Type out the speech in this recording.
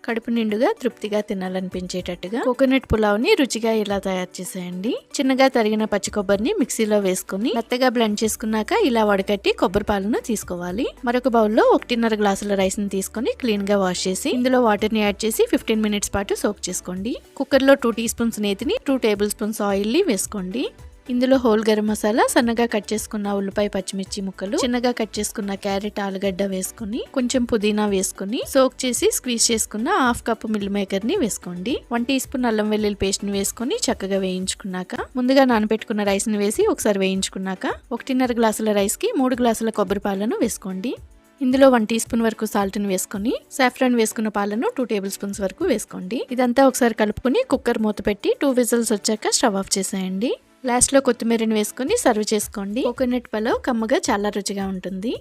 కడుపు నిండుగా తృప్తిగా తినాలనిపించేటట్టుగా కోకోనట్ పులావ్ని రుచిగా ఇలా తయారు చేసేయండి. చిన్నగా తరిగిన పచ్చి కొబ్బరిని మిక్సీలో వేసుకుని మెత్తగా బ్లెండ్ చేసుకున్నాక ఇలా వడకట్టి కొబ్బరి పాలను తీసుకోవాలి. మరొక బౌల్లో 1.5 గ్లాసుల రైస్ ని తీసుకొని క్లీన్ గా వాష్ చేసి ఇందులో వాటర్ ని యాడ్ చేసి 15 మినిట్స్ పాటు సోక్ చేసుకోండి. కుక్కర్ లో 2 టీ స్పూన్స్ నేతిని 2 టేబుల్ స్పూన్స్ ఆయిల్ ని వేసుకోండి. ఇందులో హోల్ గరం మసాలా, సన్నగా కట్ చేసుకున్న ఉల్లిపాయ పచ్చిమిర్చి ముక్కలు, చిన్నగా కట్ చేసుకున్న క్యారెట్ ఆలుగడ్డ వేసుకుని కొంచెం పుదీనా వేసుకుని సోక్ చేసి స్క్వీజ్ చేసుకున్న 1/2 కప్ మిల్ మేకర్ ని వేసుకోండి. 1 టీ స్పూన్ అల్లం వెల్లుల్లి పేస్ట్ ని వేసుకుని చక్కగా వేయించుకున్నాక ముందుగా నానబెట్టుకున్న రైస్ ని వేసి ఒకసారి వేయించుకున్నాక 1.5 గ్లాసుల రైస్ కి 3 గ్లాసుల కొబ్బరి పాలను వేసుకోండి. ఇందులో 1 టీ స్పూన్ వరకు సాల్ట్ ని వేసుకుని సాఫ్రాన్ వేసుకున్న పాలను 2 టేబుల్ స్పూన్స్ వరకు వేసుకోండి. ఇదంతా ఒకసారి కలుపుకుని కుక్కర్ మూత పెట్టి 2 విజిల్స్ వచ్చాక స్టవ్ ఆఫ్ చేసేయండి. లాస్ట్ లో కొత్తిమీరని వేసుకుని సర్వ్ చేసుకోండి. కోకోనట్ పులావ్ కమ్మగా చాలా రుచిగా ఉంటుంది.